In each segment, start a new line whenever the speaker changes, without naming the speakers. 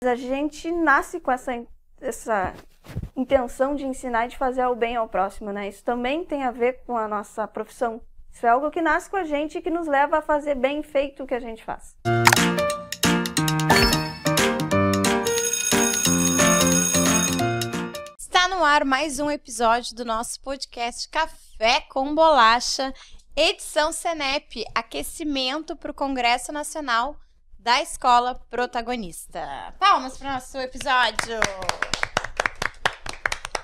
A gente nasce com essa intenção de ensinar e de fazer o bem ao próximo, né? Isso também tem a ver com a nossa profissão. Isso é algo que nasce com a gente e que nos leva a fazer bem feito o que a gente faz.
Está no ar mais um episódio do nosso podcast Café com Bolacha, edição Senep, aquecimento para o Congresso Nacional da Escola Protagonista. Palmas para o nosso episódio!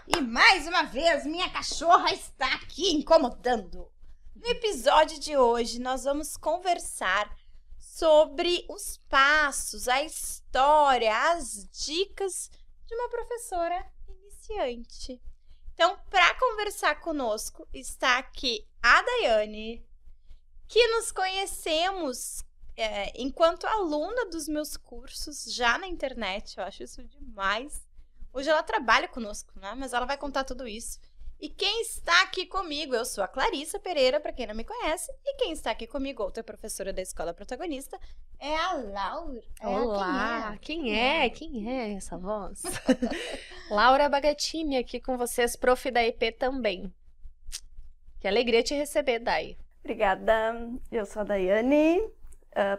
E mais uma vez, minha cachorra está aqui incomodando. No episódio de hoje, nós vamos conversar sobre os passos, a história, as dicas de uma professora iniciante. Então, para conversar conosco, está aqui a Daiane, que nos conhecemos enquanto aluna dos meus cursos já na internet. Eu acho isso demais. Hoje ela trabalha conosco, né? Mas ela vai contar tudo isso. E quem está aqui comigo, eu sou a Clarissa Pereira, para quem não me conhece. E quem está aqui comigo, outra professora da Escola Protagonista, é a Laura.
Olá, quem é essa voz? Laura Bagatini aqui com vocês, prof da IP também. Que alegria te receber, Dai.
Obrigada, eu sou a Daiane,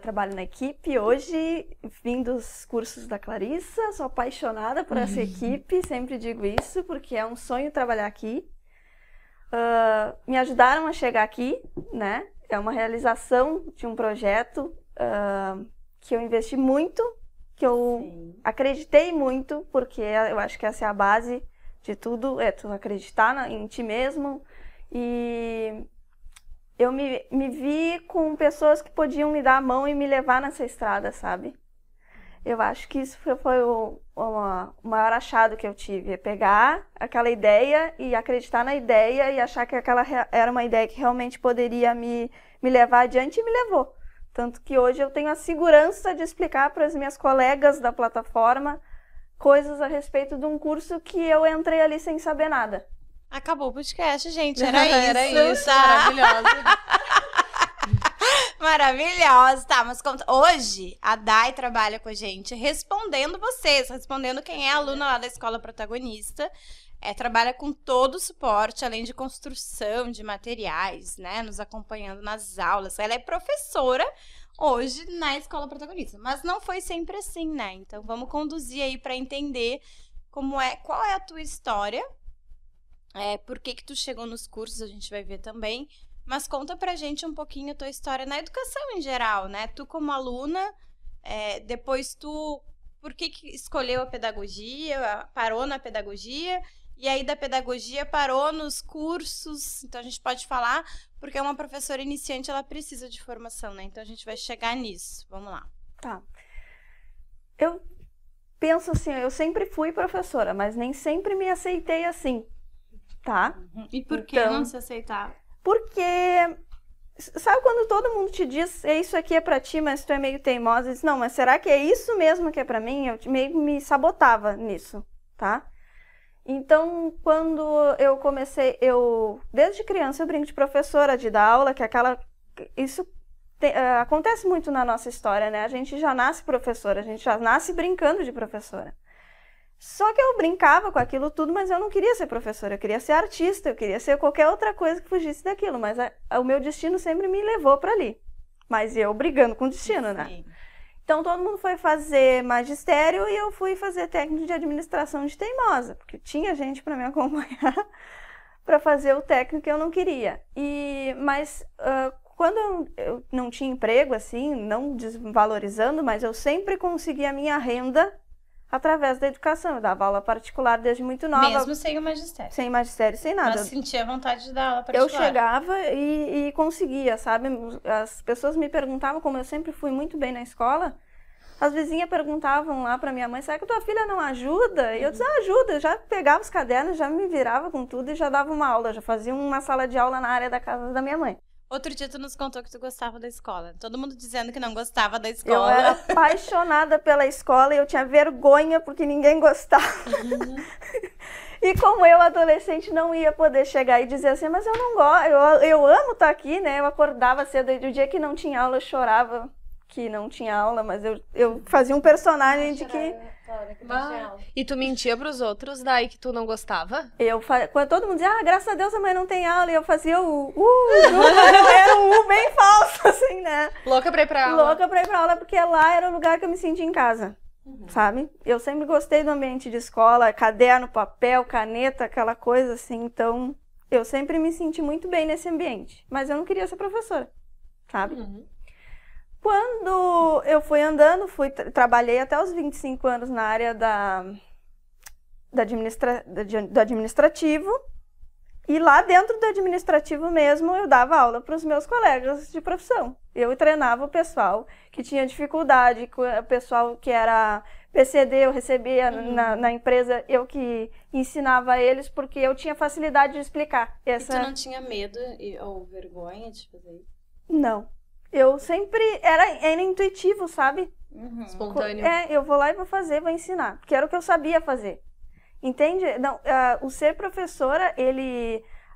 trabalho na equipe hoje, vim dos cursos da Clarissa, sou apaixonada por essa equipe, sempre digo isso, porque é um sonho trabalhar aqui. Me ajudaram a chegar aqui, né? É uma realização de um projeto que eu investi muito, que eu acreditei muito, porque eu acho que essa é a base de tudo, é tu acreditar em ti mesmo. E eu me vi com pessoas que podiam me dar a mão e me levar nessa estrada, sabe? Eu acho que isso foi o maior achado que eu tive, é pegar aquela ideia e acreditar na ideia e achar que aquela era uma ideia que realmente poderia me levar adiante e me levou. Tanto que hoje eu tenho a segurança de explicar para as minhas colegas da plataforma coisas a respeito de um curso que eu entrei ali sem saber nada.
Acabou o podcast, gente. Era isso.
Era isso,
tá?
maravilhosa.
Maravilhosa. Tá, mas hoje a Dai trabalha com a gente respondendo vocês, respondendo quem é aluna lá da Escola Protagonista. Trabalha com todo o suporte, além de construção de materiais, né? Nos acompanhando nas aulas. Ela é professora hoje na Escola Protagonista. Mas não foi sempre assim, né? Então vamos conduzir aí para entender qual é a tua história. Por que tu chegou nos cursos, a gente vai ver também. Mas conta pra gente um pouquinho a tua história na educação em geral, né? Tu como aluna, depois por que escolheu a pedagogia, parou na pedagogia, e aí da pedagogia parou nos cursos. Então a gente pode falar, porque uma professora iniciante, ela precisa de formação, né? Então a gente vai chegar nisso. Vamos lá.
Tá. Eu penso assim, eu sempre fui professora, mas nem sempre me aceitei assim. Tá?
E por que não se aceitar?
Porque, sabe quando todo mundo te diz, isso aqui é pra ti, mas tu é meio teimosa, e diz, não, mas será que é isso mesmo que é pra mim? Eu meio me sabotava nisso, tá? Então, quando eu comecei, desde criança eu brinco de professora, de dar aula, isso acontece muito na nossa história, né? A gente já nasce professora, a gente já nasce brincando de professora. Só que eu brincava com aquilo tudo, mas eu não queria ser professora, eu queria ser artista, eu queria ser qualquer outra coisa que fugisse daquilo, mas o meu destino sempre me levou para ali. Mas eu brigando com o destino, né? Sim. Então todo mundo foi fazer magistério e eu fui fazer técnico de administração de teimosa, porque tinha gente para me acompanhar para fazer o técnico que eu não queria. Mas quando eu não tinha emprego, assim, não desvalorizando, mas eu sempre consegui a minha renda através da educação. Eu dava aula particular desde muito nova.
Mesmo sem o magistério?
Sem magistério, sem nada.
Mas sentia vontade de dar aula particular?
Eu chegava e conseguia, sabe? As pessoas me perguntavam, como eu sempre fui muito bem na escola, as vizinhas perguntavam lá pra minha mãe, será que tua filha não ajuda? E eu dizia, ajuda. Eu já pegava os cadernos, já me virava com tudo e já dava uma aula. Já fazia uma sala de aula na área da casa da minha mãe.
Outro dia tu nos contou que tu gostava da escola. Todo mundo dizendo que não gostava da escola.
Eu era apaixonada pela escola e eu tinha vergonha porque ninguém gostava. E como eu, adolescente, não ia poder chegar e dizer assim, mas eu não gosto, eu amo estar aqui, né? Eu acordava cedo e o dia que não tinha aula eu chorava que não tinha aula, mas eu fazia um personagem de que...
E tu mentia pros outros, daí que tu não gostava?
Quando todo mundo dizia, graças a Deus a mãe não tem aula, e eu fazia era um bem falso, assim, né?
Louca pra ir pra aula.
Louca pra ir pra aula, porque lá era o lugar que eu me sentia em casa, sabe? Eu sempre gostei do ambiente de escola, caderno, papel, caneta, aquela coisa assim, então eu sempre me senti muito bem nesse ambiente, mas eu não queria ser professora, sabe? Quando eu fui andando, trabalhei até os 25 anos na área do administrativo. E lá dentro do administrativo mesmo, eu dava aula para os meus colegas de profissão. Eu treinava o pessoal que tinha dificuldade, o pessoal que era PCD, eu recebia na empresa, eu que ensinava eles, porque eu tinha facilidade de explicar.
E tu não tinha medo ou vergonha de fazer isso?
Não. Eu sempre... Era intuitivo, sabe?
Espontâneo.
Eu vou lá e vou fazer, vou ensinar. Porque era o que eu sabia fazer. Entende? Não, o ser professora,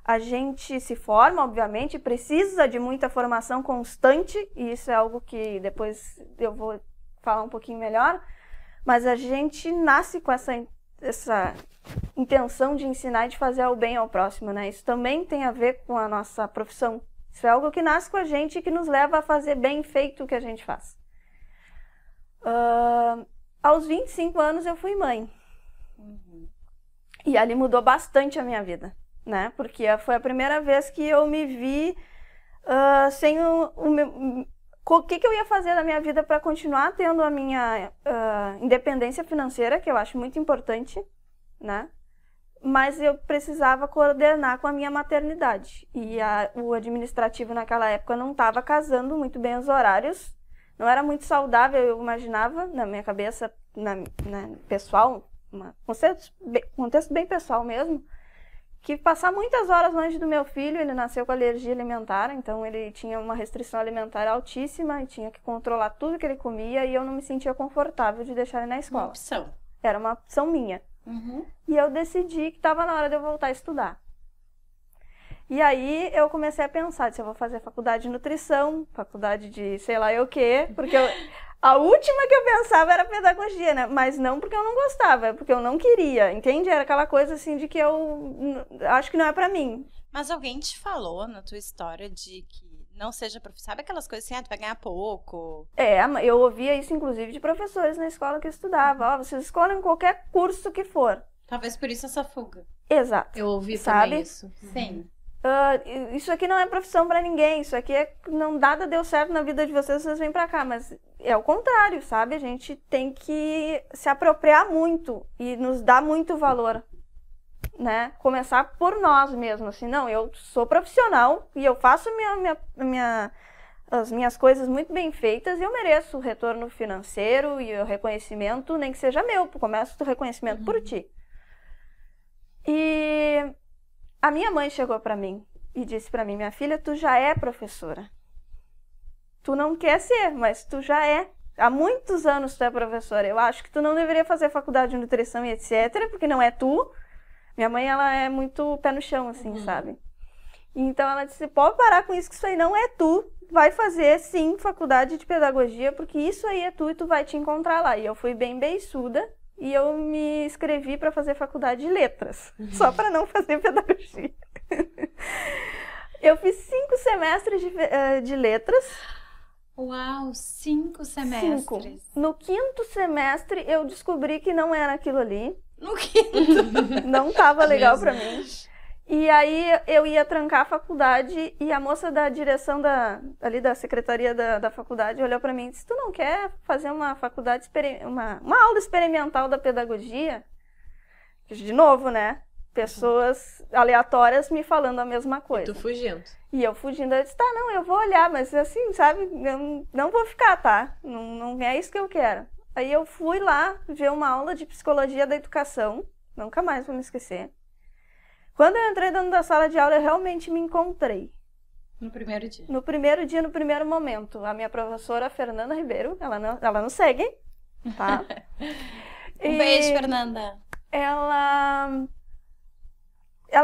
a gente se forma, obviamente, precisa de muita formação constante, e isso é algo que depois eu vou falar um pouquinho melhor, mas a gente nasce com essa intenção de ensinar e de fazer o bem ao próximo, né? Isso também tem a ver com a nossa profissão. Isso é algo que nasce com a gente e que nos leva a fazer bem feito o que a gente faz. Aos 25 anos eu fui mãe. E ali mudou bastante a minha vida, né? Porque foi a primeira vez que eu me vi sem o que eu ia fazer na minha vida para continuar tendo a minha independência financeira, que eu acho muito importante, né? Mas eu precisava coordenar com a minha maternidade. E o administrativo naquela época não estava casando muito bem os horários. Não era muito saudável, eu imaginava, na minha cabeça, pessoal, contexto bem pessoal mesmo, que passar muitas horas longe do meu filho, ele nasceu com alergia alimentar, então ele tinha uma restrição alimentar altíssima e tinha que controlar tudo que ele comia e eu não me sentia confortável de deixar ele na escola.
Uma opção.
Era uma opção minha. E eu decidi que estava na hora de eu voltar a estudar. E aí eu comecei a pensar se eu vou fazer faculdade de nutrição, faculdade de sei lá o quê, porque a última que eu pensava era pedagogia, né? Mas não porque eu não gostava, é porque eu não queria, entende? Era aquela coisa assim de que eu acho que não é pra mim.
Mas alguém te falou na tua história de que não seja professor, sabe aquelas coisas assim, tu vai ganhar pouco?
Eu ouvia isso inclusive de professores na escola que eu estudava. Vocês escolhem qualquer curso que for.
Talvez por isso essa fuga.
Exato.
Eu ouvi
sabe?
também isso.
Sim.
Isso aqui não é profissão pra ninguém, isso aqui nada deu certo na vida de vocês vêm pra cá, mas é o contrário, sabe? A gente tem que se apropriar muito e nos dar muito valor, né? Começar por nós mesmos, assim, não, eu sou profissional e eu faço as minhas coisas muito bem feitas e eu mereço o retorno financeiro e o reconhecimento, nem que seja meu, começo o reconhecimento por ti. E a minha mãe chegou pra mim e disse pra mim, minha filha, tu já é professora. Tu não quer ser, mas tu já é. Há muitos anos tu é professora. Eu acho que tu não deveria fazer faculdade de nutrição e etc, porque não é tu. Minha mãe, ela é muito pé no chão, assim, sabe? Então ela disse, pode parar com isso, que isso aí não é tu. Vai fazer, sim, faculdade de pedagogia, porque isso aí é tu e tu vai te encontrar lá. E eu fui bem beiçuda. E eu me inscrevi para fazer faculdade de letras, só para não fazer pedagogia. Eu fiz 5 semestres de letras.
Uau, 5 semestres.
5. No 5º semestre eu descobri que não era aquilo ali.
No 5º?
Não tava legal para mim. E aí eu ia trancar a faculdade e a moça da direção ali da secretaria da faculdade olhou para mim e disse, tu não quer fazer uma faculdade, uma aula experimental da pedagogia? De novo, né? Pessoas aleatórias me falando a mesma coisa.
E tu fugindo.
E eu fugindo, eu disse, tá, não, eu vou olhar, mas assim, sabe, eu não vou ficar, tá? Não é isso que eu quero. Aí eu fui lá ver uma aula de psicologia da educação, nunca mais vou me esquecer. Quando eu entrei dentro da sala de aula, eu realmente me encontrei.
No primeiro dia?
No primeiro dia, no primeiro momento. A minha professora, Fernanda Ribeiro, ela não segue, tá?
Beijo, Fernanda.
Ela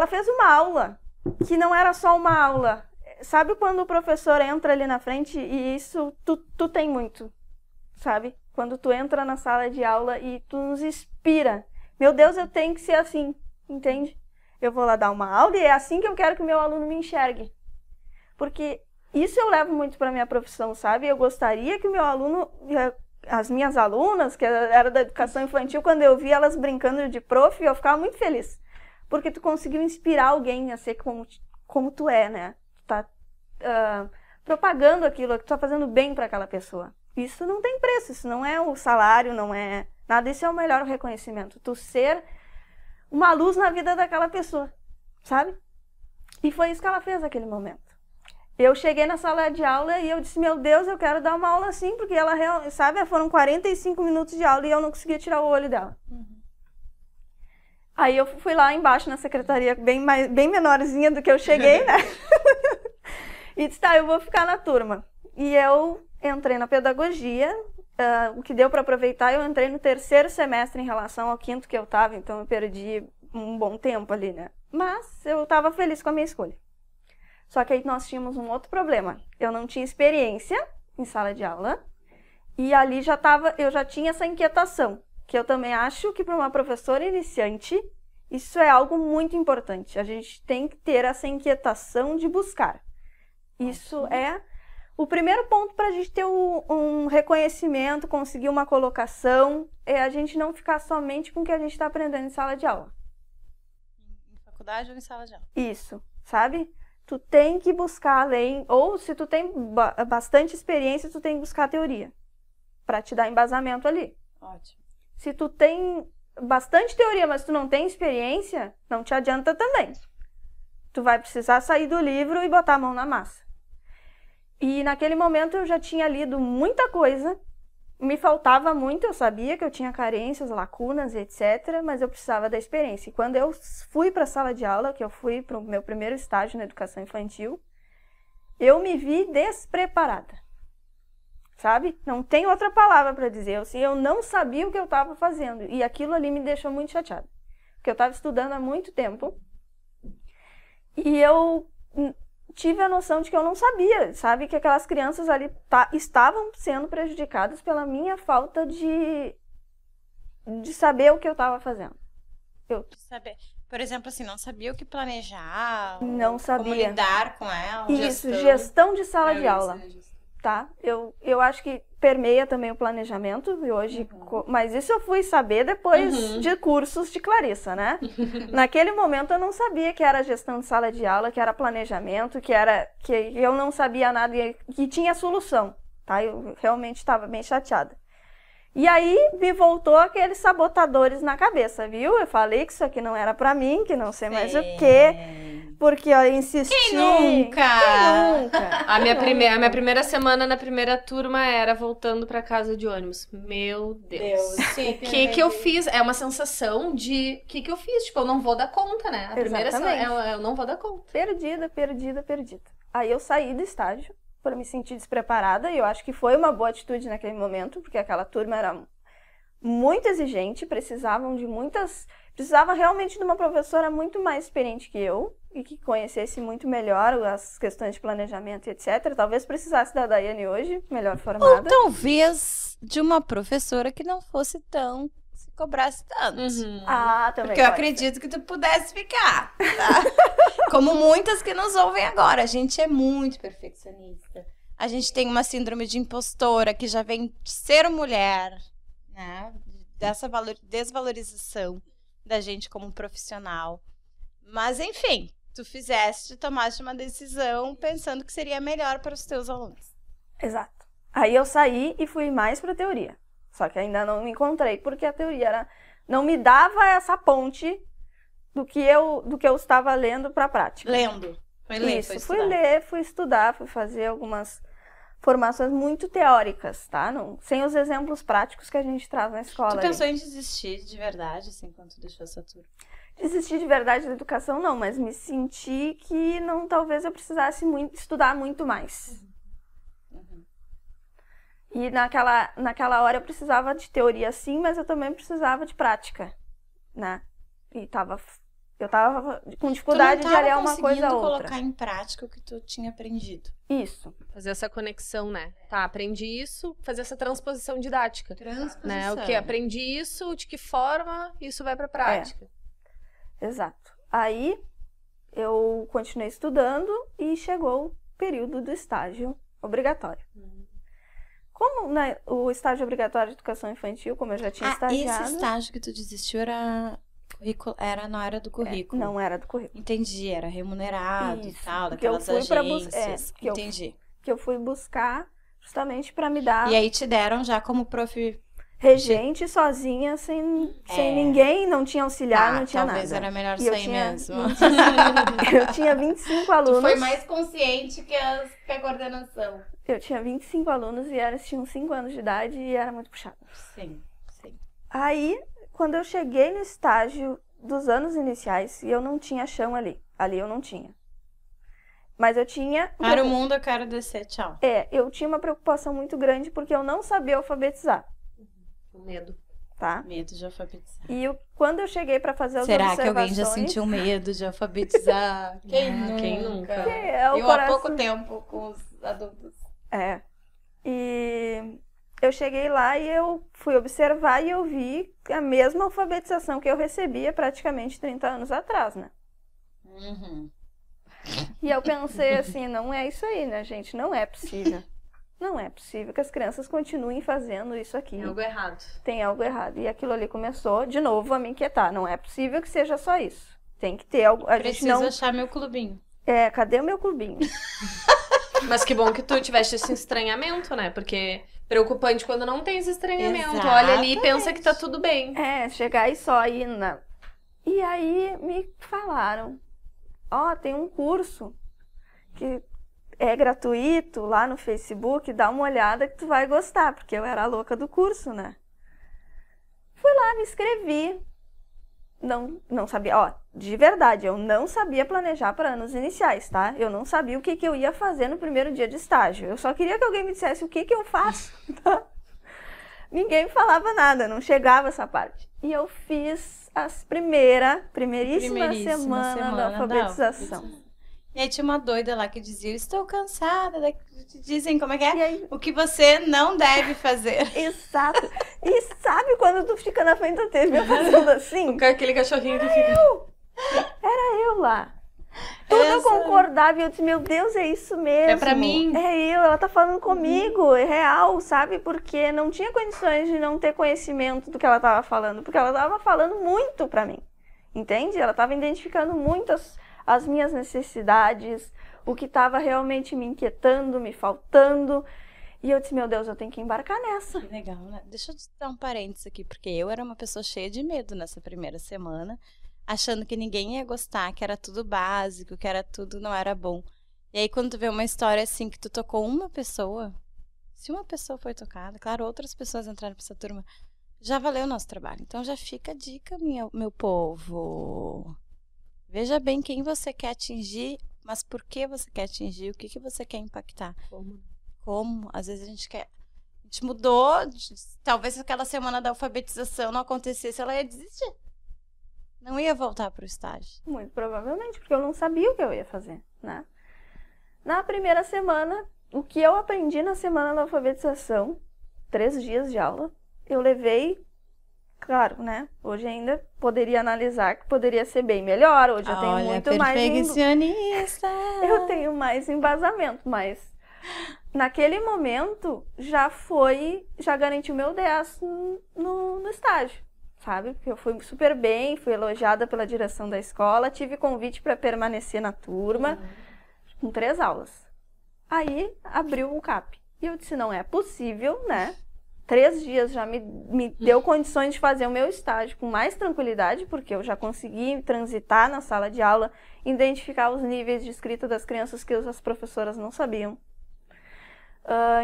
fez uma aula, que não era só uma aula. sabe quando o professor entra ali na frente e isso tu tem muito, sabe? Quando tu entra na sala de aula e tu nos inspira. Meu Deus, eu tenho que ser assim, entende? Eu vou lá dar uma aula e é assim que eu quero que o meu aluno me enxergue. Porque isso eu levo muito para minha profissão, sabe? Eu gostaria que o meu aluno, as minhas alunas, que era da educação infantil, quando eu via elas brincando de prof, eu ficava muito feliz. Porque tu conseguiu inspirar alguém a ser como tu é, né? Tu tá propagando aquilo, tu tá fazendo bem para aquela pessoa. Isso não tem preço, isso não é o salário, não é nada, isso é o melhor reconhecimento. Tu ser uma luz na vida daquela pessoa, sabe? E foi isso que ela fez naquele momento. Eu cheguei na sala de aula e eu disse, meu Deus, eu quero dar uma aula assim, porque ela, sabe, foram 45 minutos de aula e eu não conseguia tirar o olho dela. Aí eu fui lá embaixo na secretaria, bem menorzinha do que eu cheguei, né? E disse, tá, eu vou ficar na turma. E eu entrei na pedagogia, o que deu para aproveitar, eu entrei no 3º semestre em relação ao 5º que eu estava, então eu perdi um bom tempo ali, né? Mas eu estava feliz com a minha escolha. Só que aí nós tínhamos um outro problema. Eu não tinha experiência em sala de aula e ali eu já tinha essa inquietação, que eu também acho que para uma professora iniciante, isso é algo muito importante. A gente tem que ter essa inquietação de buscar. Isso é o primeiro ponto para a gente ter um reconhecimento, conseguir uma colocação, é a gente não ficar somente com o que a gente está aprendendo em sala de aula.
Em faculdade ou em sala de aula?
Isso, sabe? Tu tem que buscar além, ou se tu tem bastante experiência, tu tem que buscar a teoria, para te dar embasamento ali.
Ótimo.
Se tu tem bastante teoria, mas tu não tem experiência, não te adianta também. Tu vai precisar sair do livro e botar a mão na massa. E naquele momento eu já tinha lido muita coisa, me faltava muito, eu sabia que eu tinha carências, lacunas, etc., mas eu precisava da experiência. E quando eu fui para a sala de aula, que eu fui para o meu primeiro estágio na educação infantil, eu me vi despreparada, sabe? Não tem outra palavra para dizer, assim, eu não sabia o que eu estava fazendo, e aquilo ali me deixou muito chateada, porque eu estava estudando há muito tempo, e eu tive a noção de que eu não sabia, sabe? Que aquelas crianças ali estavam sendo prejudicadas pela minha falta de saber o que eu estava fazendo.
Saber. Por exemplo, assim, não sabia o que planejar,
Não sabia.
como lidar com ela.
Isso, gestão de sala de aula. Tá? Eu acho que permeia também o planejamento, e hoje, mas isso eu fui saber depois de cursos de Clarissa, né? Naquele momento eu não sabia que era gestão de sala de aula, que era planejamento, que eu não sabia nada e que tinha solução, tá? Eu realmente estava bem chateada. E aí me voltou aqueles sabotadores na cabeça, viu? Eu falei que isso aqui não era pra mim, que não sei mais o quê. Porque eu insisti.
Quem nunca?
Quem nunca?
A minha primeira semana na primeira turma era voltando pra casa de ônibus. Meu Deus.
Sim,
O que eu fiz? É uma sensação de... O que eu fiz? Tipo, eu não vou dar conta, né? A primeira semana eu não vou dar conta.
Perdida. Aí eu saí do estágio para me sentir despreparada e eu acho que foi uma boa atitude naquele momento, porque aquela turma era muito exigente, precisava realmente de uma professora muito mais experiente que eu e que conhecesse muito melhor as questões de planejamento e etc. Talvez precisasse da Daiane hoje, melhor formada.
Ou talvez de uma professora que não fosse tão... se cobrasse tanto.
Também.
Porque eu acredito que tu pudesse ficar, tá? Como muitas que nos ouvem agora. A gente é muito perfeccionista. A gente tem uma síndrome de impostora que já vem de ser mulher, né? Dessa desvalorização da gente como profissional. Mas, enfim, tomaste uma decisão pensando que seria melhor para os teus alunos.
Exato. Aí eu saí e fui mais para a teoria. Só que ainda não me encontrei, porque a teoria não me dava essa ponte do que eu estava lendo para a prática.
Lendo. Foi ler,
Isso,
foi
fui
estudar.
ler, fui estudar, fui fazer algumas formações muito teóricas, tá? Sem os exemplos práticos que a gente traz na escola.
Tu pensou em desistir de verdade, assim, quando tu deixou essa turma?
Desistir de verdade da educação, não, mas me senti que talvez eu precisasse estudar muito mais. E naquela hora eu precisava de teoria sim, mas eu também precisava de prática, né? E tava Eu tava com dificuldade de aliar uma coisa a outra.
Colocar em prática o que tu tinha aprendido.
Isso.
Fazer essa conexão, né? Tá, aprendi isso, fazer essa transposição didática. Né? O que? Aprendi isso, de que forma isso vai pra prática.
Exato. Aí eu continuei estudando e chegou o período do estágio obrigatório. Como o estágio obrigatório de educação infantil, como eu já tinha estagiado...
Esse estágio que tu desistiu era não era do currículo.
Não era do currículo.
Entendi, era remunerado e tal,
porque
daquelas agências. Entendi.
Que eu fui buscar justamente para me dar...
E aí te deram já como prof...
regente sozinha, sem ninguém, não tinha auxiliar, não tinha
talvez
nada.
Era melhor sair mesmo.
Eu tinha 25 alunos.
Tu foi mais consciente que a coordenação.
Eu tinha 25 alunos e eles tinham 5 anos de idade e era muito puxado.
Sim.
Aí, quando eu cheguei no estágio dos anos iniciais, eu não tinha chão ali. Ali eu não tinha. Mas eu tinha...
Para o mundo eu quero descer, tchau.
Eu tinha uma preocupação muito grande porque eu não sabia alfabetizar.
O medo.
Tá?
Medo de alfabetizar.
E quando eu cheguei para fazer as
observações...
observações...
Será que alguém já sentiu medo de alfabetizar? Quem nunca?
Eu
há pouco tempo com os adultos.
E eu cheguei lá e eu fui observar e eu vi a mesma alfabetização que eu recebia praticamente 30 anos atrás, né? E eu pensei assim, não é isso aí, né, gente? Não é possível. Não é possível que as crianças continuem fazendo isso aqui.
Tem algo errado.
Tem algo errado. E aquilo ali começou, de novo, a me inquietar. Não é possível que seja só isso. Tem que ter algo...
Preciso achar meu clubinho.
Cadê o meu clubinho?
Mas que bom que tu tiveste esse estranhamento, né? Porque preocupante quando não tem esse estranhamento.
Exatamente.
Olha ali e pensa que tá tudo bem.
Chegar e só ir na... E aí me falaram, tem um curso que é gratuito lá no Facebook, dá uma olhada que tu vai gostar, porque eu era a louca do curso, né? Fui lá, me inscrevi. Não sabia, de verdade, eu não sabia planejar para anos iniciais, tá? Eu não sabia o que eu ia fazer no primeiro dia de estágio. Eu só queria que alguém me dissesse o que eu faço, tá? Ninguém me falava nada, não chegava essa parte. E eu fiz as primeiríssima semana da alfabetização.
E aí tinha uma doida lá que dizia, eu estou cansada, dizem como é que é? Aí, o que você não deve fazer.
Exato. E sabe quando tu fica na frente da TV fazendo assim?
Com aquele cachorrinho que fica...
Era eu lá. Tudo eu concordava e eu disse, meu Deus, é isso mesmo.
É pra mim.
É ela tá falando comigo, é real, sabe? Porque não tinha condições de não ter conhecimento do que ela tava falando, porque ela tava falando muito pra mim, entende? Ela tava identificando muito as minhas necessidades, o que estava realmente me inquietando, me faltando. E eu disse, meu Deus, eu tenho que embarcar nessa.
Que legal, né? Deixa eu te dar um parênteses aqui, porque eu era uma pessoa cheia de medo nessa primeira semana, achando que ninguém ia gostar, que era tudo básico, que era tudo não era bom. E aí quando tu vê uma história assim, que tu tocou uma pessoa, se uma pessoa foi tocada, claro, outras pessoas entraram para essa turma, já valeu o nosso trabalho. Então já fica a dica, meu povo. Veja bem quem você quer atingir, mas por que você quer atingir, o que você quer impactar. Como? Às vezes a gente mudou, talvez aquela semana da alfabetização não acontecesse, ela ia desistir. Não ia voltar para o estágio.
Muito provavelmente, porque eu não sabia o que eu ia fazer, né? Na primeira semana, o que eu aprendi na semana da alfabetização, 3 dias de aula, eu levei... Claro, né? Hoje ainda poderia analisar que poderia ser bem melhor. Hoje eu tenho muito mais...
Perfeccionista!
Eu tenho mais embasamento, mas naquele momento já garantiu meu 10 no estágio, sabe? Porque eu fui super bem, fui elogiada pela direção da escola, tive convite para permanecer na turma, com 3 aulas. Aí abriu o CAP. E eu disse, não é possível, né? 3 dias já me deu condições de fazer o meu estágio com mais tranquilidade, porque eu já consegui transitar na sala de aula, identificar os níveis de escrita das crianças que as professoras não sabiam.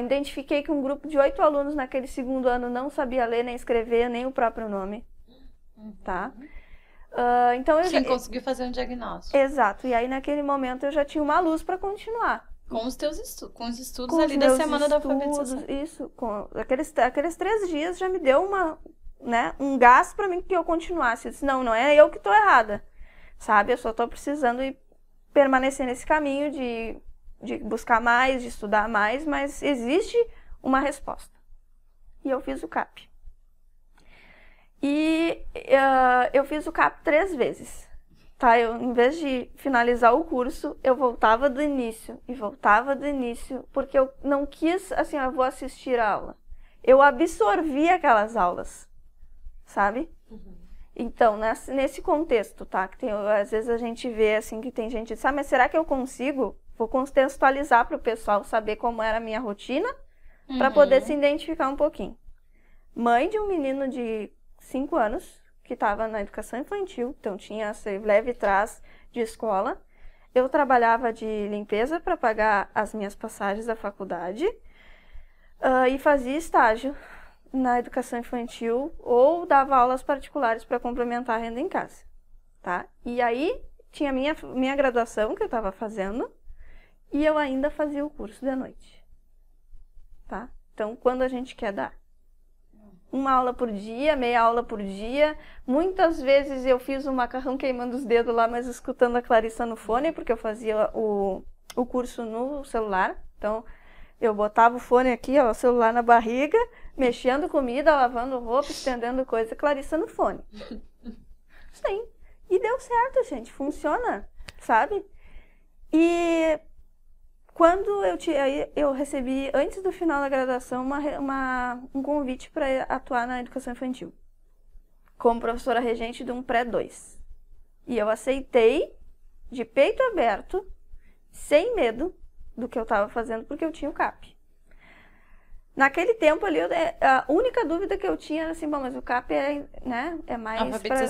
Identifiquei que um grupo de 8 alunos naquele segundo ano não sabia ler nem escrever, nem o próprio nome. Tá? Então
Sim, conseguiu fazer um diagnóstico.
Exato. E aí naquele momento eu já tinha uma luz para continuar.
Com os teus estudos ali da semana da alfabetização.
Isso, com aqueles 3 dias já me deu um gás para mim que eu continuasse. Eu disse, não é eu que estou errada. sabe? Eu só tô precisando permanecer nesse caminho de buscar mais, de estudar mais, mas existe uma resposta. E eu fiz o CAP. E eu fiz o CAP 3 vezes, tá? Em vez de finalizar o curso, eu voltava do início e voltava do início, porque eu não quis, assim, eu vou assistir a aula. Eu absorvi aquelas aulas, sabe? Então, nesse contexto, tá? Que às vezes a gente vê, assim, que tem gente que diz, mas será que eu consigo? Vou contextualizar para o pessoal saber como era a minha rotina, para poder se identificar um pouquinho. Mãe de um menino de 5 anos, que estava na educação infantil, então tinha esse leve trás de escola. Eu trabalhava de limpeza para pagar as minhas passagens da faculdade e fazia estágio na educação infantil ou dava aulas particulares para complementar a renda em casa, tá? E aí tinha minha graduação que eu estava fazendo e eu ainda fazia o curso de noite, tá? Então, quando a gente quer dar uma aula por dia, meia aula por dia. Muitas vezes eu fiz o macarrão queimando os dedos lá, mas escutando a Clarissa no fone, porque eu fazia o curso no celular. Então, eu botava o fone aqui, ó, o celular na barriga, mexendo comida, lavando roupa, estendendo coisa, Clarissa no fone. Sim. E deu certo, gente. Funciona, sabe? E quando eu recebi, antes do final da graduação, um convite para atuar na educação infantil, como professora regente de um pré-2. E eu aceitei, de peito aberto, sem medo do que eu estava fazendo, porque eu tinha o CAP. Naquele tempo ali, a única dúvida que eu tinha era assim, bom, mas o CAP é mais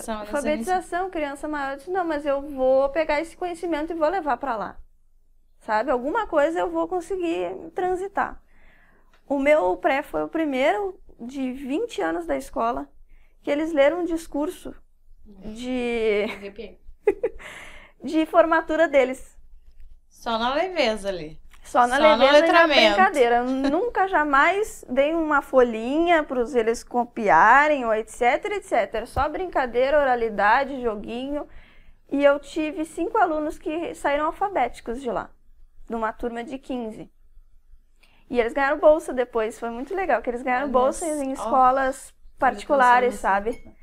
alfabetização, criança maior. Eu disse, não, mas eu vou pegar esse conhecimento e vou levar para lá. Sabe? Alguma coisa eu vou conseguir transitar. O meu pré foi o primeiro de 20 anos da escola que eles leram um discurso de formatura deles.
Só na leveza ali.
Só na leveza e na brincadeira. Eu nunca, jamais dei uma folhinha para eles copiarem, ou etc, etc. Só brincadeira, oralidade, joguinho. E eu tive 5 alunos que saíram alfabéticos de lá. Numa turma de 15. E eles ganharam bolsa depois, foi muito legal, que eles ganharam bolsa em escolas particulares, sabe?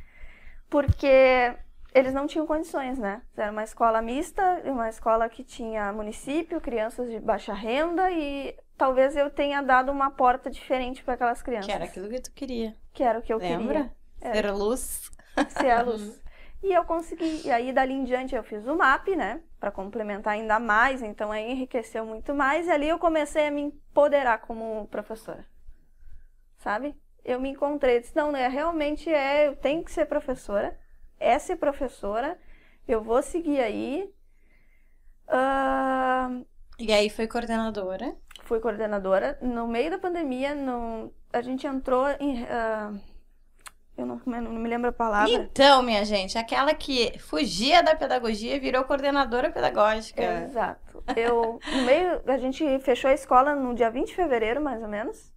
Porque eles não tinham condições, né? Era uma escola mista, uma escola que tinha município, crianças de baixa renda e talvez eu tenha dado uma porta diferente para aquelas crianças.
Que era aquilo que tu queria.
Que era o que eu
Lembra?
queria.
Ser a luz.
Ser a luz. E eu consegui, e aí dali em diante eu fiz o MAP, né, para complementar ainda mais, então aí enriqueceu muito mais, e ali eu comecei a me empoderar como professora, sabe? Eu me encontrei, disse, não, né, realmente eu tenho que ser professora, eu vou seguir aí.
E aí foi coordenadora?
Fui coordenadora, no meio da pandemia, a gente entrou em... eu não me lembro a palavra.
Então, minha gente, aquela que fugia da pedagogia e virou coordenadora pedagógica.
Exato. A gente fechou a escola no dia 20 de fevereiro, mais ou menos.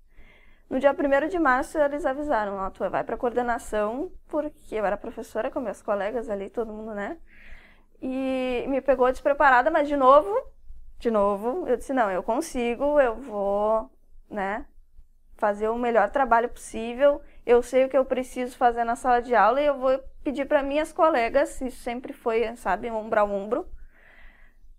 No dia 1º de março, eles avisaram, ó, tu vai pra coordenação, porque eu era professora com meus colegas ali, todo mundo, né? E me pegou despreparada, mas de novo, eu disse, não, eu consigo, eu vou, né, fazer o melhor trabalho possível. Eu sei o que eu preciso fazer na sala de aula e eu vou pedir para minhas colegas, isso sempre foi, sabe, ombro a ombro.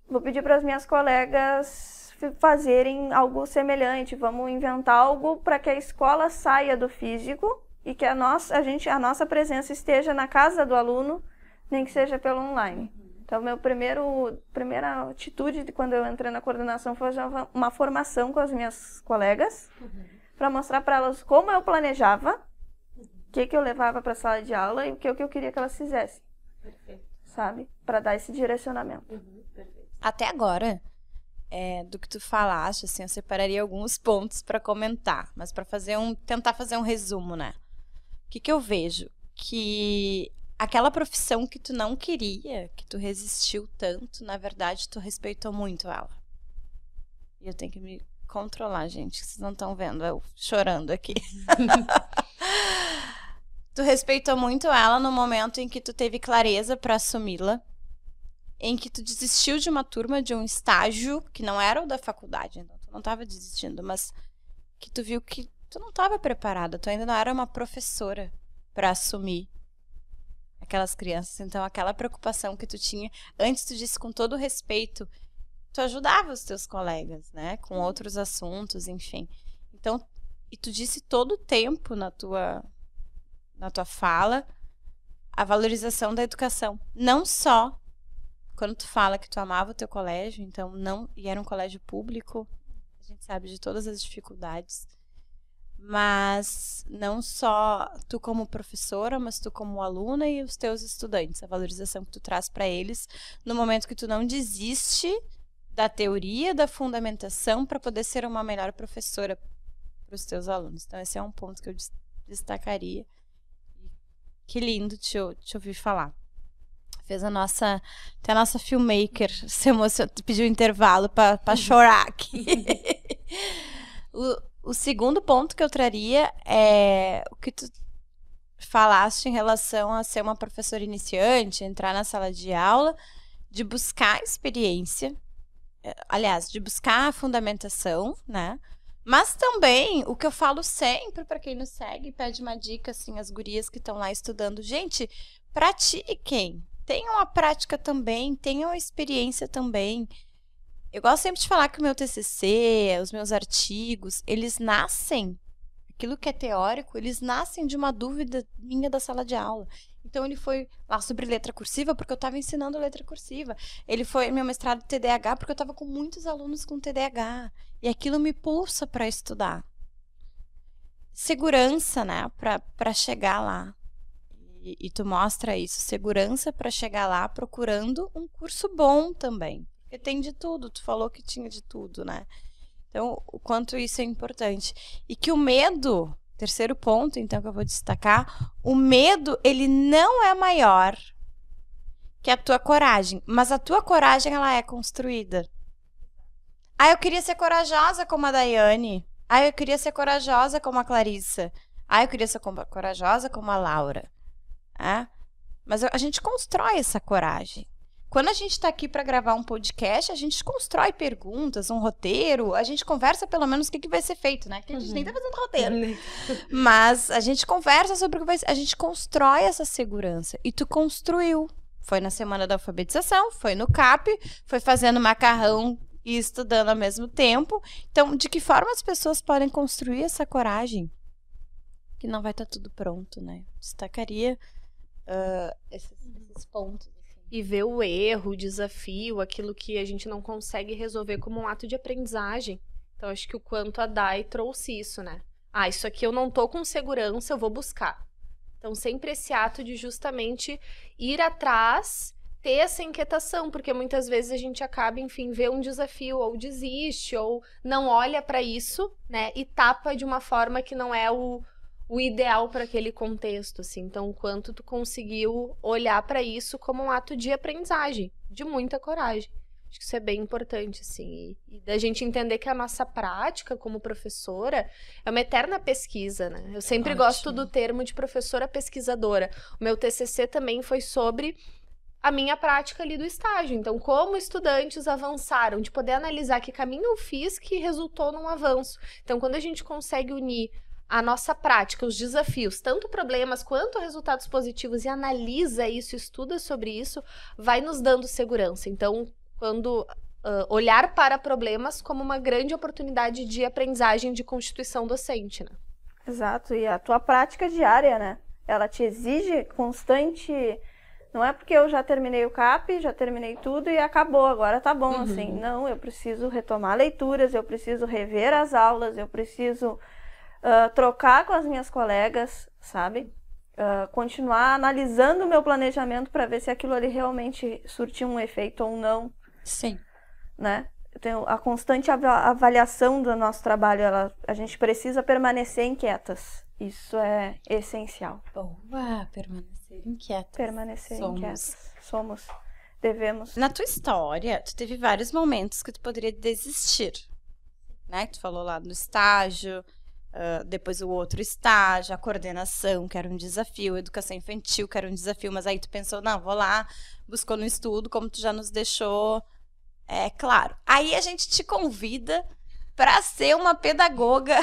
Vou pedir para as minhas colegas fazerem algo semelhante, vamos inventar algo para que a escola saia do físico e que a nossa presença esteja na casa do aluno, nem que seja pelo online. Então, primeira atitude de quando eu entrei na coordenação foi fazer uma formação com as minhas colegas, para mostrar para elas como eu planejava, o que eu levava para a sala de aula e o que eu queria que elas fizessem. Perfeito. Sabe? Para dar esse direcionamento.
Até agora, do que tu falaste, assim, eu separaria alguns pontos para comentar, mas para tentar fazer um resumo, né? O que eu vejo? Que aquela profissão que tu não queria, que tu resistiu tanto, na verdade, tu respeitou muito ela. E eu tenho que me controlar, gente, que vocês não estão vendo eu chorando aqui. Tu respeitou muito ela no momento em que tu teve clareza para assumi-la, em que tu desistiu de uma turma, de um estágio, que não era o da faculdade, então tu não estava desistindo, mas que tu viu que tu não estava preparada, tu ainda não era uma professora para assumir aquelas crianças. Então, aquela preocupação que tu tinha, antes tu disse com todo respeito, tu ajudava os teus colegas, né, com outros assuntos, enfim. Então, e tu disse todo o tempo na tua fala a valorização da educação, não só quando tu fala que tu amava o teu colégio, então não, e era um colégio público, a gente sabe de todas as dificuldades, mas não só tu como professora, mas tu como aluna e os teus estudantes, a valorização que tu traz para eles no momento que tu não desiste da teoria, da fundamentação para poder ser uma melhor professora para os teus alunos. Então esse é um ponto que eu destacaria. Que lindo te ouvir falar. Fez até a nossa filmmaker se emocionou, pediu intervalo para chorar aqui. O segundo ponto que eu traria é o que tu falaste em relação a ser uma professora iniciante, entrar na sala de aula, de buscar experiência, aliás, de buscar a fundamentação, né? Mas também, o que eu falo sempre para quem nos segue, pede uma dica, assim, as gurias que estão lá estudando. Gente, pratiquem. Tenham a prática também, tenham a experiência também. Eu gosto sempre de falar que o meu TCC, os meus artigos, eles nascem, aquilo que é teórico, eles nascem de uma dúvida minha da sala de aula. Então, ele foi lá sobre letra cursiva, porque eu estava ensinando letra cursiva. Ele foi meu mestrado de TDAH, porque eu estava com muitos alunos com TDAH. E aquilo me pulsa para estudar. Segurança, né? Para chegar lá. E tu mostra isso. Segurança para chegar lá procurando um curso bom também. Porque tem de tudo. Tu falou que tinha de tudo, né? Então, o quanto isso é importante. E que o medo... Terceiro ponto, então, que eu vou destacar. O medo, ele não é maior que a tua coragem. Mas a tua coragem, ela é construída. Ah, eu queria ser corajosa como a Daiane. Ah, eu queria ser corajosa como a Clarissa. Ah, eu queria ser corajosa como a Laura. Mas a gente constrói essa coragem. Quando a gente está aqui para gravar um podcast, a gente constrói perguntas, um roteiro, a gente conversa pelo menos o que vai ser feito, né? Porque a gente nem tá fazendo roteiro. Mas a gente conversa sobre o que vai ser. A gente constrói essa segurança. E tu construiu. Foi na semana da alfabetização, foi no CAP, foi fazendo macarrão e estudando ao mesmo tempo. Então, de que forma as pessoas podem construir essa coragem? Que não vai estar tudo pronto, né? Destacaria esses pontos.
E ver o erro, o desafio, aquilo que a gente não consegue resolver como um ato de aprendizagem. Então, acho que o quanto a Dai trouxe isso, né? Ah, isso aqui eu não tô com segurança, eu vou buscar. Então, sempre esse ato de justamente ir atrás, ter essa inquietação, porque muitas vezes a gente acaba, enfim, vê um desafio, ou desiste, ou não olha para isso, né? E tapa de uma forma que não é o ideal para aquele contexto, assim. Então, o quanto tu conseguiu olhar para isso como um ato de aprendizagem, de muita coragem. Acho que isso é bem importante, assim. E da gente entender que a nossa prática como professora é uma eterna pesquisa, né? Eu sempre gosto do termo de professora pesquisadora. O meu TCC também foi sobre a minha prática ali do estágio. Então, como estudantes avançaram, de poder analisar que caminho eu fiz que resultou num avanço. Então, quando a gente consegue unir a nossa prática, os desafios, tanto problemas quanto resultados positivos, e analisa isso, estuda sobre isso, vai nos dando segurança. Então, quando olhar para problemas como uma grande oportunidade de aprendizagem, de constituição docente, né?
Exato, e a tua prática diária, né? Ela te exige constante... Não é porque eu já terminei o CAP, já terminei tudo e acabou, agora tá bom, assim. Não, eu preciso retomar leituras, eu preciso rever as aulas, eu preciso... trocar com as minhas colegas, sabe? Continuar analisando o meu planejamento para ver se aquilo ali realmente surtiu um efeito ou não.
Sim.
Né? Então, a constante avaliação do nosso trabalho, a gente precisa permanecer inquietas. Isso é essencial.
Boa, permanecer inquietas.
Permanecer inquietas. Somos. Devemos.
Na tua história, tu teve vários momentos que tu poderia desistir. Né? Tu falou lá no estágio... depois o outro estágio, a coordenação, que era um desafio, educação infantil, que era um desafio, mas aí tu pensou, não, vou lá, buscou no estudo, como tu já nos deixou claro. Aí a gente te convida para ser uma pedagoga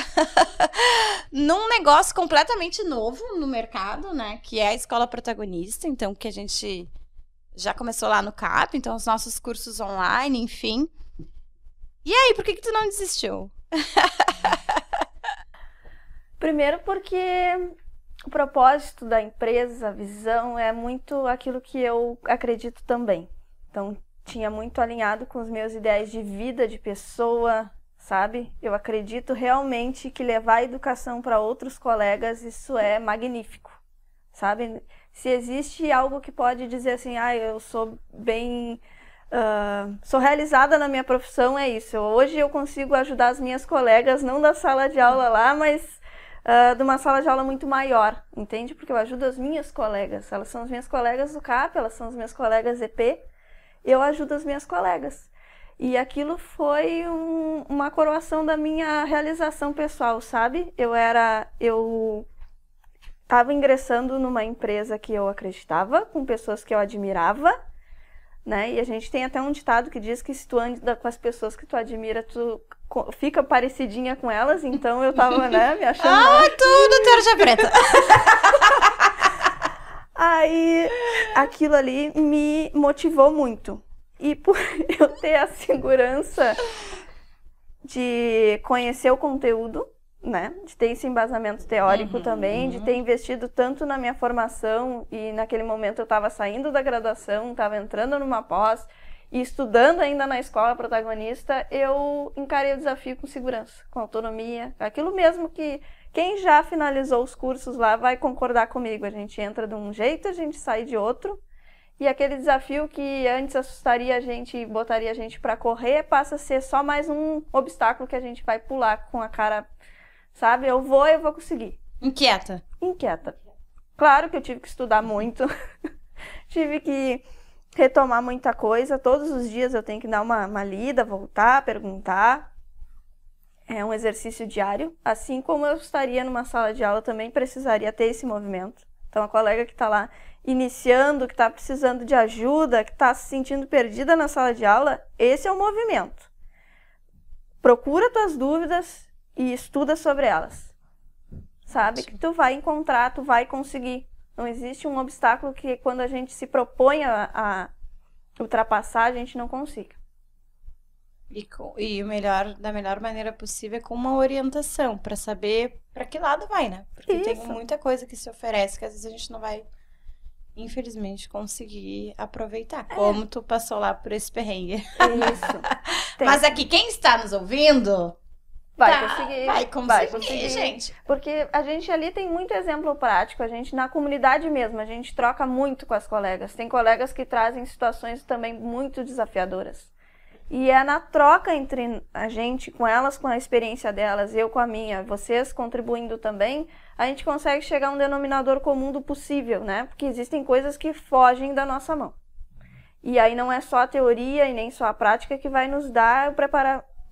num negócio completamente novo no mercado, né? Que é a Escola Protagonista, então que a gente já começou lá no CAP, então os nossos cursos online, enfim. E aí, por que tu não desistiu?
Primeiro porque o propósito da empresa, a visão, é muito aquilo que eu acredito também. Então, tinha muito alinhado com os meus ideais de vida, de pessoa, sabe? Eu acredito realmente que levar a educação para outros colegas, isso é magnífico, sabe? Se existe algo que pode dizer assim, eu sou bem... sou realizada na minha profissão, é isso. Hoje eu consigo ajudar as minhas colegas, não da sala de aula lá, mas de uma sala de aula muito maior, entende? Porque eu ajudo as minhas colegas. Elas são as minhas colegas do CAP, elas são as minhas colegas EP. Eu ajudo as minhas colegas. E aquilo foi uma coroação da minha realização pessoal, sabe? Eu estava ingressando numa empresa que eu acreditava, com pessoas que eu admirava, né? E a gente tem até um ditado que diz que se tu anda com as pessoas que tu admira, tu fica parecidinha com elas. Então eu tava, né, me achando...
tudo tarja preta!
Aí aquilo ali me motivou muito. E por eu ter a segurança de conhecer o conteúdo, né? De ter esse embasamento teórico também, de ter investido tanto na minha formação, e naquele momento eu estava saindo da graduação, estava entrando numa pós e estudando ainda na Escola Protagonista, eu encarei o desafio com segurança, com autonomia, aquilo mesmo que quem já finalizou os cursos lá vai concordar comigo. A gente entra de um jeito, a gente sai de outro. E aquele desafio que antes assustaria a gente e botaria a gente para correr passa a ser só mais um obstáculo que a gente vai pular com a cara, sabe? Eu vou conseguir.
Inquieta.
Claro que eu tive que estudar muito, tive que retomar muita coisa. Todos os dias eu tenho que dar uma lida, voltar, perguntar. É um exercício diário. Assim como eu estaria numa sala de aula, também precisaria ter esse movimento. Então, a colega que está lá iniciando, que está precisando de ajuda, que está se sentindo perdida na sala de aula, esse é o movimento. Procura tuas dúvidas e estuda sobre elas. Sabe que tu vai encontrar, tu vai conseguir. Não existe um obstáculo que quando a gente se propõe a ultrapassar, a gente não consiga.
E da melhor maneira possível, com uma orientação, para saber para que lado vai, né? Porque tem muita coisa que se oferece que às vezes a gente não vai, infelizmente, conseguir aproveitar. Como tu passou lá por esse perrengue.
Isso.
Mas aqui, quem está nos ouvindo... Vai conseguir, gente.
Porque a gente ali tem muito exemplo prático. A gente, na comunidade mesmo, a gente troca muito com as colegas. Tem colegas que trazem situações também muito desafiadoras. E é na troca entre a gente, com elas, com a experiência delas, eu com a minha, vocês contribuindo também, a gente consegue chegar a um denominador comum do possível, né? Porque existem coisas que fogem da nossa mão. E aí não é só a teoria e nem só a prática que vai nos dar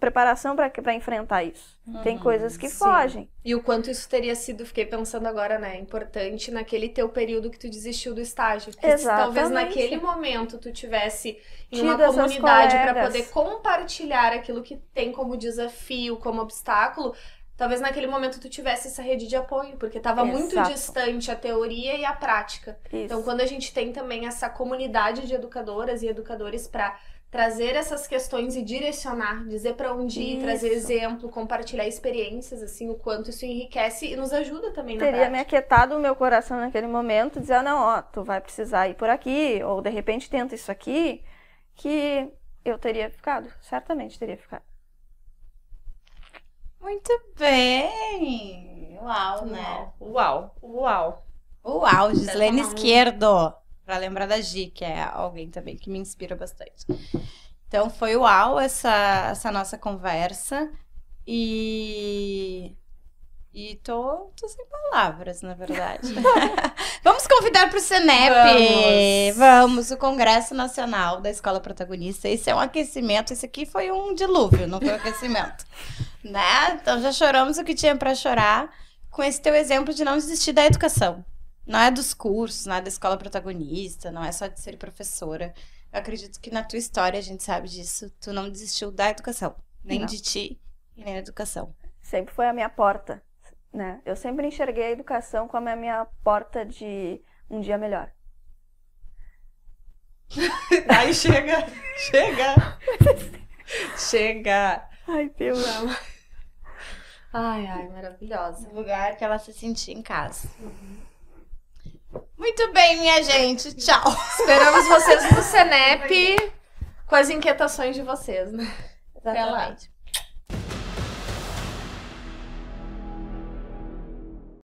preparação para enfrentar isso. Tem coisas que fogem.
E o quanto isso teria sido, fiquei pensando agora, né, importante naquele teu período que tu desistiu do estágio. Porque se talvez naquele momento tu tivesse em uma comunidade para poder compartilhar aquilo que tem como desafio, como obstáculo, talvez naquele momento tu tivesse essa rede de apoio, porque estava muito distante a teoria e a prática. Isso. Então, quando a gente tem também essa comunidade de educadoras e educadores para trazer essas questões e direcionar, dizer para onde ir, trazer exemplo, compartilhar experiências, assim, o quanto isso enriquece e nos ajuda também na prática.
Teria me aquietado o meu coração naquele momento, dizer, não, tu vai precisar ir por aqui, ou de repente tenta isso aqui, que eu teria ficado, certamente teria ficado.
Muito bem! Uau, né?
Uau,
Gislene Izquierdo. Pra lembrar da Gi, que é alguém também que me inspira bastante. Então, foi essa nossa conversa. E E tô sem palavras, na verdade. Vamos convidar para o Senep. Vamos, o Congresso Nacional da Escola Protagonista. Esse é um aquecimento, esse aqui foi um dilúvio, não foi um aquecimento. Né? Então já choramos o que tinha para chorar com esse teu exemplo de não desistir da educação. Não é dos cursos, não é da Escola Protagonista, não é só de ser professora. Eu acredito que na tua história, a gente sabe disso, tu não desistiu da educação. Nem de ti e nem da educação.
Sempre foi a minha porta, né? Eu sempre enxerguei a educação como a minha porta de um dia melhor.
Aí chega.
Ai, Deus.
Ai, maravilhosa.
Um lugar que ela se sentia em casa. Muito bem, minha gente. Tchau.
Esperamos vocês no Senep com as inquietações de vocês, né?
Exatamente.